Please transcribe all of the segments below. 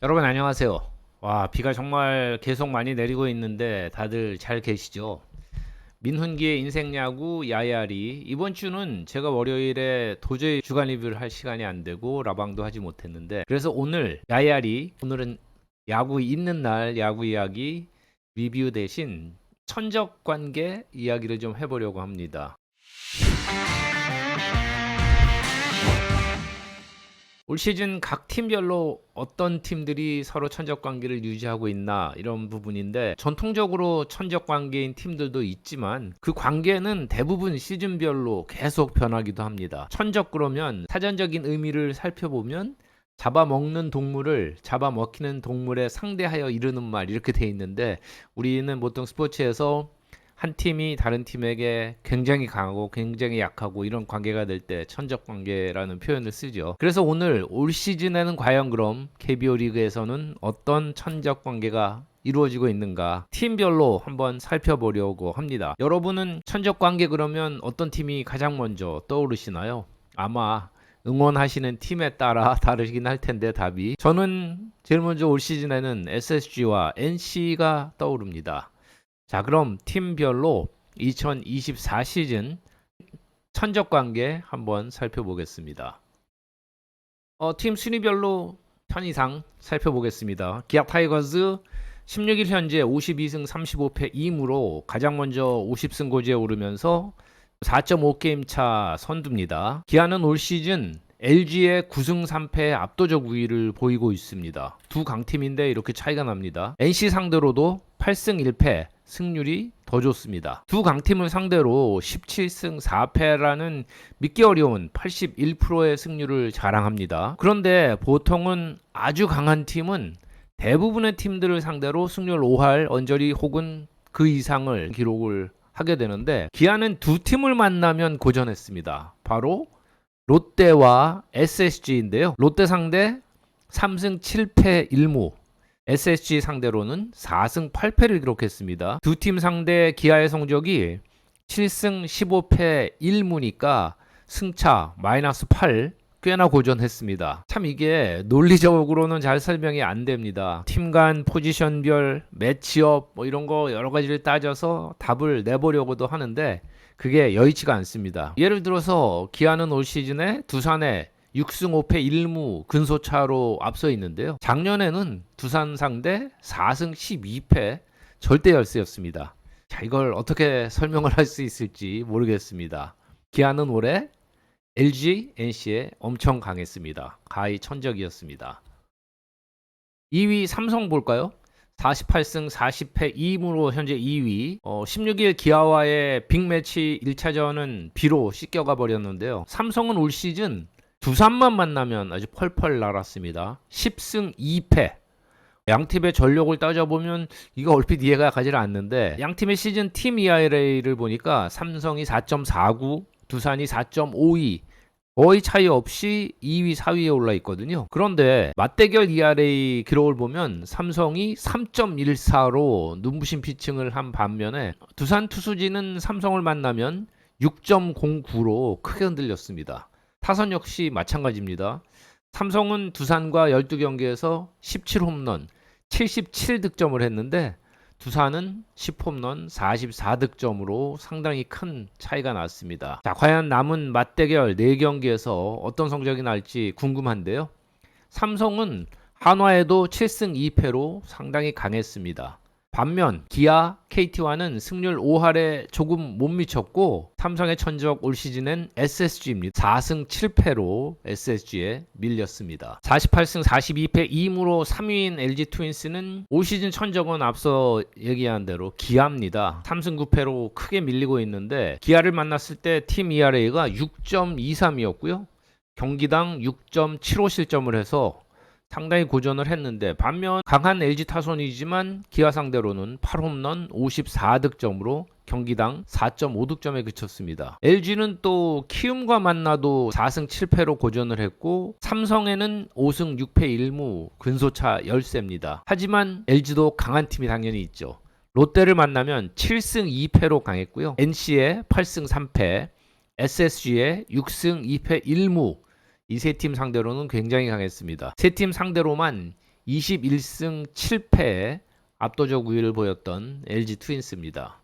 여러분 안녕하세요. 와, 비가 정말 계속 많이 내리고 있는데 다들 잘 계시죠? 민훈기의 인생 야구 야야리 이번 주는 제가 월요일에 도저히 주간 리뷰를 할 시간이 안 되고 라방도 하지 못했는데 그래서 오늘 야야리 오늘은 야구 있는 날 야구 이야기 리뷰 대신 천적 관계 이야기를 좀 해보려고 합니다. 올 시즌 각 팀별로 어떤 팀들이 서로 천적 관계를 유지하고 있나 이런 부분인데 전통적으로 천적 관계인 팀들도 있지만 그 관계는 대부분 시즌별로 계속 변하기도 합니다. 천적 그러면 사전적인 의미를 살펴보면 잡아먹는 동물을 잡아먹히는 동물에 상대하여 이르는 말 이렇게 돼 있는데 우리는 보통 스포츠에서 한 팀이 다른 팀에게 굉장히 강하고 굉장히 약하고 이런 관계가 될 때 천적 관계라는 표현을 쓰죠. 그래서 오늘 올 시즌에는 과연 그럼 KBO 리그에서는 어떤 천적 관계가 이루어지고 있는가 팀별로 한번 살펴보려고 합니다. 여러분은 천적 관계 그러면 어떤 팀이 가장 먼저 떠오르시나요? 아마 응원하시는 팀에 따라 다르긴 할 텐데 답이 저는 제일 먼저 올 시즌에는 SSG와 NC가 떠오릅니다. 자, 그럼 팀별로 2024 시즌 천적 관계 한번 살펴보겠습니다. 팀 순위별로 편의상 살펴보겠습니다. 기아 타이거즈 16일 현재 52승 35패 2무로 가장 먼저 50승 고지에 오르면서 4.5게임 차 선두입니다. 기아는 올 시즌 LG의 9승 3패의 압도적 우위를 보이고 있습니다. 두 강팀인데 이렇게 차이가 납니다. NC 상대로도 8승 1패 승률이 더 좋습니다. 두 강팀을 상대로 17승 4패라는 믿기 어려운 81%의 승률을 자랑합니다. 그런데 보통은 아주 강한 팀은 대부분의 팀들을 상대로 승률 5할 언저리 혹은 그 이상을 기록을 하게 되는데 기아는 두 팀을 만나면 고전했습니다. 바로 롯데와 SSG인데요. 롯데 상대 3승 7패 1무, SSG 상대로는 4승 8패를 기록했습니다. 두 팀 상대 기아의 성적이 7승 15패 1무니까 승차 마이너스 8, 꽤나 고전했습니다. 참 이게 논리적으로는 잘 설명이 안 됩니다. 팀 간 포지션별 매치업 뭐 이런 거 여러 가지를 따져서 답을 내보려고도 하는데 그게 여의치가 않습니다. 예를 들어서 기아는 올 시즌에 두산에 6승 5패 1무 근소차로 앞서 있는데요. 작년에는 두산 상대 4승 12패 절대 열세였습니다. 자, 이걸 어떻게 설명을 할 수 있을지 모르겠습니다. 기아는 올해 LG, NC에 엄청 강했습니다. 가히 천적이었습니다. 2위 삼성 볼까요? 48승 40패 2무로 현재 2위. 16일 기아와의 빅매치 1차전은 비로 씻겨가 버렸는데요. 삼성은 올 시즌 두산만 만나면 아주 펄펄 날았습니다. 10승 2패. 양팀의 전력을 따져보면 이거 얼핏 이해가 가지 않는데 양팀의 시즌 팀 ERA를 보니까 삼성이 4.49, 두산이 4.52, 거의 차이 없이 2위, 4위에 올라 있거든요. 그런데 맞대결 ERA 기록을 보면 삼성이 3.14로 눈부신 피칭을 한 반면에 두산 투수진은 삼성을 만나면 6.09로 크게 흔들렸습니다. 타선 역시 마찬가지입니다. 삼성은 두산과 12경기에서 17홈런, 77득점을 했는데 두산은 10홈런 44득점으로 상당히 큰 차이가 났습니다. 자, 과연 남은 맞대결 4경기에서 어떤 성적이 날지 궁금한데요. 삼성은 한화에도 7승 2패로 상당히 강했습니다. 반면 기아, KT와는 승률 5할에 조금 못 미쳤고 삼성의 천적 올 시즌엔 SSG입니다. 4승 7패로 SSG에 밀렸습니다. 48승 42패 2무로 3위인 LG 트윈스는 올 시즌 천적은 앞서 얘기한 대로 기아입니다. 3승 9패로 크게 밀리고 있는데 기아를 만났을 때 팀 ERA가 6.23이었고요. 경기당 6.75 실점을 해서 상당히 고전을 했는데 반면 강한 LG 타선이지만 기아 상대로는 8홈런 54득점으로 경기당 4.5득점에 그쳤습니다. LG는 또 키움과 만나도 4승 7패로 고전을 했고 삼성에는 5승 6패 1무 근소차 열세입니다. 하지만 LG도 강한 팀이 당연히 있죠. 롯데를 만나면 7승 2패로 강했고요. NC에 8승 3패, SSG에 6승 2패 1무 이 세 팀 상대로는 굉장히 강했습니다. 세 팀 상대로만 21승 7패에 압도적 우위를 보였던 LG 트윈스입니다.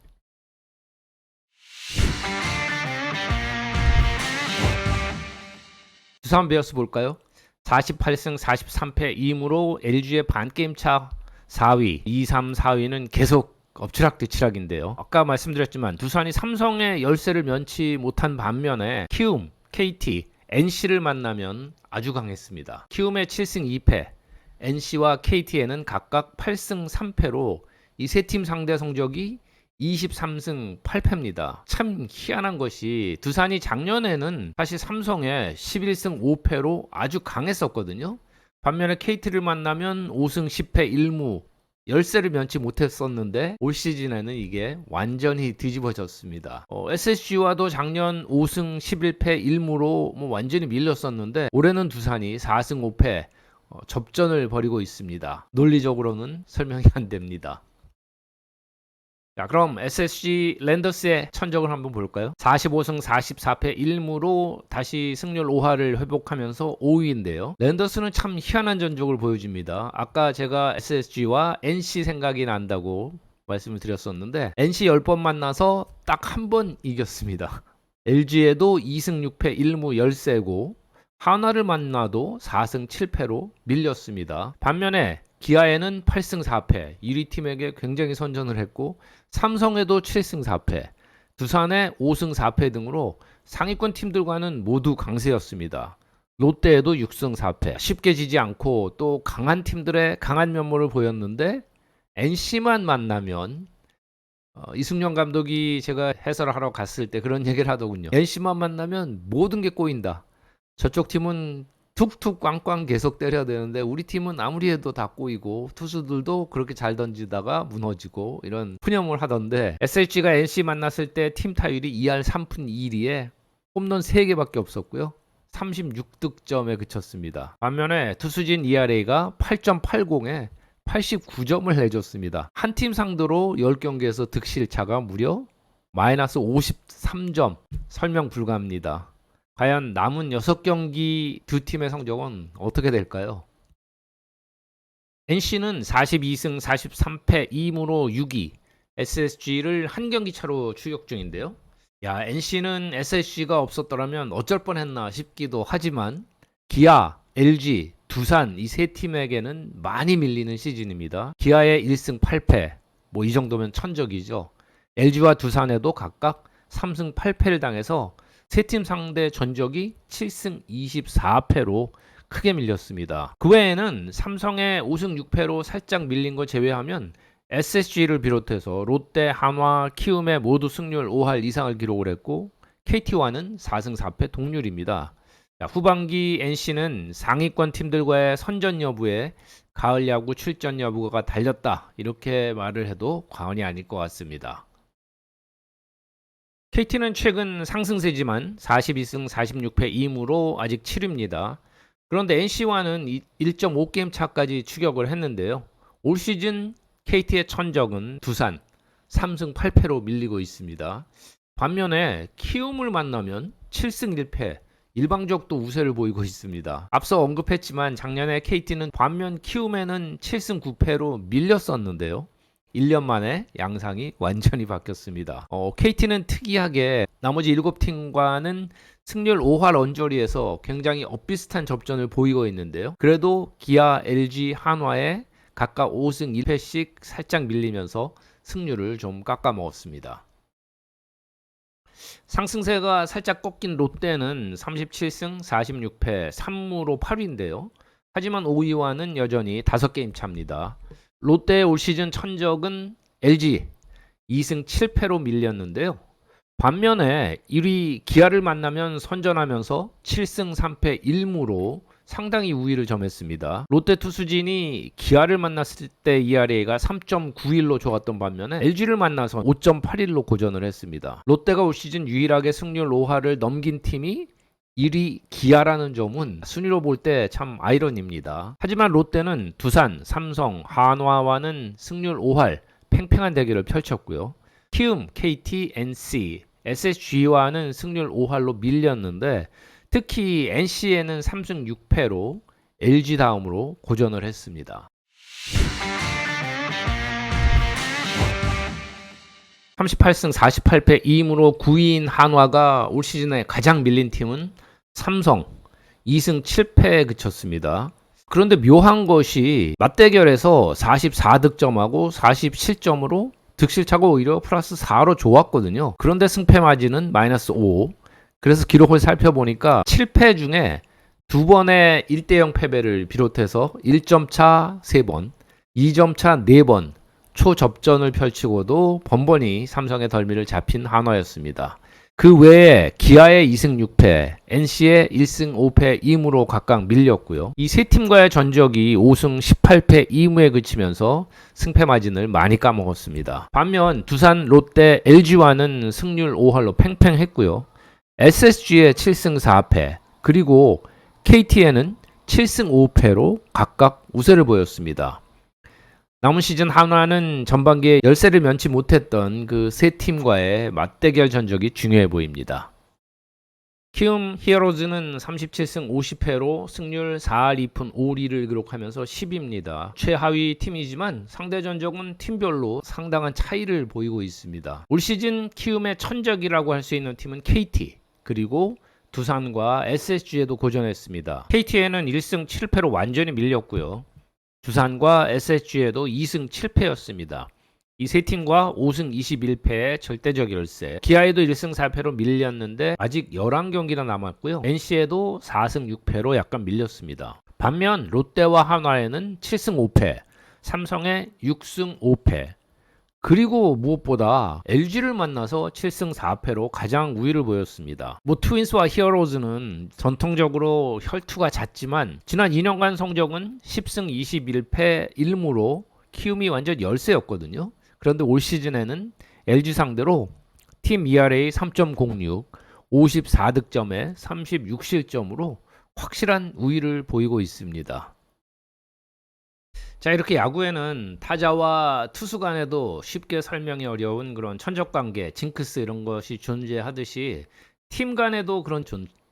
두산 베어스 볼까요? 48승 43패 2무로 LG의 반게임차 4위, 2, 3, 4위는 계속 엎치락뒤치락인데요. 아까 말씀드렸지만 두산이 삼성의 열세를 면치 못한 반면에 키움, KT, NC를 만나면 아주 강했습니다. 키움의 7승 2패, NC와 KT에는 각각 8승 3패로 이 세 팀 상대 성적이 23승 8패입니다. 참 희한한 것이 두산이 작년에는 사실 삼성에 11승 5패로 아주 강했었거든요. 반면에 KT를 만나면 5승 10패 1무 열세를 면치 못했었는데 올 시즌에는 이게 완전히 뒤집어졌습니다. SSG와도 작년 5승 11패 1무로 완전히 밀렸었는데 올해는 두산이 4승 5패 접전을 벌이고 있습니다. 논리적으로는 설명이 안 됩니다. 자, 그럼 SSG 랜더스의 천적을 한번 볼까요? 45승 44패 1무로 다시 승률 5할을 회복하면서 5위인데요. 랜더스는 참 희한한 전적을 보여줍니다. 아까 제가 SSG와 NC 생각이 난다고 말씀을 드렸었는데 NC 10번 만나서 딱 한 번 이겼습니다. LG에도 2승 6패 1무 열세고 한화를 만나도 4승 7패로 밀렸습니다. 반면에 기아에는 8승 4패 1위 팀에게 굉장히 선전을 했고 삼성에도 7승 4패 두산에 5승 4패 등으로 상위권 팀들과는 모두 강세였습니다. 롯데에도 6승 4패 쉽게 지지 않고 또 강한 팀들의 강한 면모를 보였는데 NC만 만나면 이승용 감독이 제가 해설을 하러 갔을 때 그런 얘기를 하더군요. NC만 만나면 모든 게 꼬인다. 저쪽 팀은 툭툭 꽝꽝 계속 때려야 되는데 우리 팀은 아무리 해도 다 꼬이고 투수들도 그렇게 잘 던지다가 무너지고 이런 푸념을 하던데 SSG가 NC 만났을 때 팀 타율이 2할 3푼 2리에 홈런 3개밖에 없었고요. 36득점에 그쳤습니다. 반면에 투수진 ERA가 8.80에 89점을 내줬습니다. 한 팀 상대로 10경기에서 득실차가 무려 마이너스 53점. 설명 불가합니다. 과연 남은 6경기 두 팀의 성적은 어떻게 될까요? NC는 42승 43패 2무로 6위, SSG를 한 경기 차로 추격 중인데요. 야, NC는 SSG가 없었더라면 어쩔 뻔했나 싶기도 하지만 기아, LG, 두산 이 세 팀에게는 많이 밀리는 시즌입니다. 기아의 1승 8패, 이 정도면 천적이죠. LG와 두산에도 각각 3승 8패를 당해서 세 팀 상대 전적이 7승 24패로 크게 밀렸습니다. 그 외에는 삼성의 5승 6패로 살짝 밀린 걸 제외하면 SSG를 비롯해서 롯데, 한화, 키움에 모두 승률 5할 이상을 기록을 했고 KT와는 4승 4패 동률입니다. 자, 후반기 NC는 상위권 팀들과의 선전 여부에 가을 야구 출전 여부가 달렸다 이렇게 말을 해도 과언이 아닐 것 같습니다. KT는 최근 상승세지만 42승 46패 2무로 아직 7위입니다. 그런데 NC와는 1.5게임 차까지 추격을 했는데요. 올 시즌 KT의 천적은 두산 3승 8패로 밀리고 있습니다. 반면에 키움을 만나면 7승 1패 일방적도 우세를 보이고 있습니다. 앞서 언급했지만 작년에 KT는 반면 키움에는 7승 9패로 밀렸었는데요. 1년 만에 양상이 완전히 바뀌었습니다. KT는 특이하게 나머지 7팀과는 승률 5할 언저리에서 굉장히 엇비슷한 접전을 보이고 있는데요. 그래도 기아, LG, 한화에 각각 5승 1패씩 살짝 밀리면서 승률을 좀 깎아먹었습니다. 상승세가 살짝 꺾인 롯데는 37승 46패 3무로 8위인데요. 하지만 5위와는 여전히 5게임 차입니다. 롯데의 올 시즌 천적은 LG 2승 7패로 밀렸는데요. 반면에 1위 기아를 만나면 선전하면서 7승 3패 1무로 상당히 우위를 점했습니다. 롯데 투수진이 기아를 만났을 때 ERA가 3.91로 좋았던 반면에 LG를 만나서 5.81로 고전을 했습니다. 롯데가 올 시즌 유일하게 승률 5할을 넘긴 팀이 1위 기아라는 점은 순위로 볼 때 참 아이러니입니다. 하지만 롯데는 두산, 삼성, 한화와는 승률 5할 팽팽한 대결을 펼쳤고요. 키움, KT, NC, SSG와는 승률 5할로 밀렸는데 특히 NC에는 3승 6패로 LG 다음으로 고전을 했습니다. 38승 48패 2임으로 9위인 한화가 올 시즌에 가장 밀린 팀은 삼성 2승 7패에 그쳤습니다. 그런데 묘한 것이 맞대결에서 44득점하고 47점으로 득실차가 오히려 플러스 4로 좋았거든요. 그런데 승패 마진은 마이너스 5. 그래서 기록을 살펴보니까 7패 중에 2번의 1대0 패배를 비롯해서 1점 차 3번, 2점 차 4번 초접전을 펼치고도 번번이 삼성의 덜미를 잡힌 한화였습니다. 그 외에 기아의 2승 6패, NC의 1승 5패 2무로 각각 밀렸고요. 이 세 팀과의 전적이 5승 18패 2무에 그치면서 승패 마진을 많이 까먹었습니다. 반면 두산, 롯데, LG와는 승률 5할로 팽팽했고요. SSG의 7승 4패, 그리고 KT에는 7승 5패로 각각 우세를 보였습니다. 남은 시즌 한화는 전반기에 열세를 면치 못했던 그 세 팀과의 맞대결 전적이 중요해 보입니다. 키움 히어로즈는 37승 50패로 승률 4할 2푼 5리를 기록하면서 10위입니다. 최하위 팀이지만 상대 전적은 팀별로 상당한 차이를 보이고 있습니다. 올 시즌 키움의 천적이라고 할 수 있는 팀은 KT, 그리고 두산과 SSG에도 고전했습니다. KT에는 1승 7패로 완전히 밀렸고요. 두산과 SSG에도 2승 7패였습니다. 이 세 팀과 5승 21패의 절대적 열세. 기아에도 1승 4패로 밀렸는데 아직 11경기나 남았고요. NC에도 4승 6패로 약간 밀렸습니다. 반면 롯데와 한화에는 7승 5패, 삼성에 6승 5패, 그리고 무엇보다 LG를 만나서 7승 4패로 가장 우위를 보였습니다. 트윈스와 히어로즈는 전통적으로 혈투가 잦지만 지난 2년간 성적은 10승 21패 1무로 키움이 완전 열세였거든요. 그런데 올 시즌에는 LG 상대로 팀 ERA 3.06, 54득점에 36실점으로 확실한 우위를 보이고 있습니다. 자, 이렇게 야구에는 타자와 투수 간에도 쉽게 설명이 어려운 그런 천적관계, 징크스 이런 것이 존재하듯이 팀 간에도 그런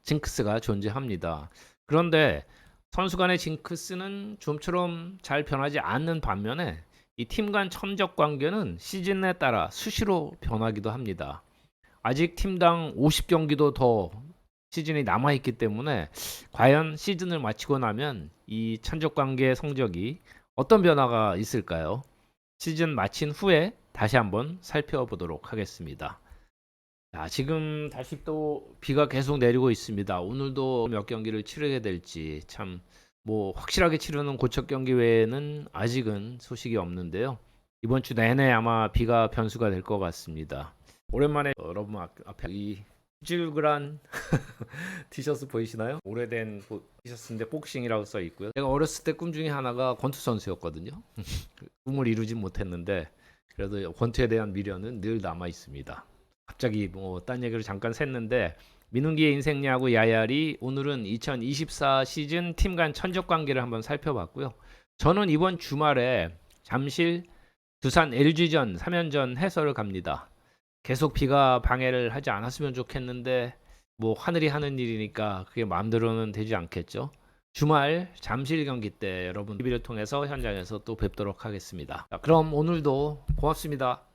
징크스가 존재합니다. 그런데 선수 간의 징크스는 좀처럼 잘 변하지 않는 반면에 이 팀 간 천적관계는 시즌에 따라 수시로 변하기도 합니다. 아직 팀당 50경기도 더 시즌이 남아있기 때문에 과연 시즌을 마치고 나면 이 천적관계의 성적이 어떤 변화가 있을까요? 시즌 마친 후에 다시 한번 살펴보도록 하겠습니다. 자, 지금 다시 또 비가 계속 내리고 있습니다. 오늘도 몇 경기를 치르게 될지 참 확실하게 치르는 고척 경기 외에는 아직은 소식이 없는데요. 이번 주 내내 아마 비가 변수가 될 것 같습니다. 오랜만에 여러분 앞에 이 찌글그란 티셔츠 보이시나요? 오래된 티셔츠인데 복싱이라고 써 있고요. 제가 어렸을 때 꿈 중에 하나가 권투 선수였거든요. 꿈을 이루진 못했는데 그래도 권투에 대한 미련은 늘 남아 있습니다. 갑자기 딴 얘기를 잠깐 샜는데 민웅기의 인생 야구 야야리, 오늘은 2024 시즌 팀 간 천적 관계를 한번 살펴봤고요. 저는 이번 주말에 잠실 두산 LG전 3연전 해설을 갑니다. 계속 비가 방해를 하지 않았으면 좋겠는데 하늘이 하는 일이니까 그게 마음대로는 되지 않겠죠. 주말 잠실 경기 때 여러분 TV를 통해서 현장에서 또 뵙도록 하겠습니다. 자, 그럼 오늘도 고맙습니다.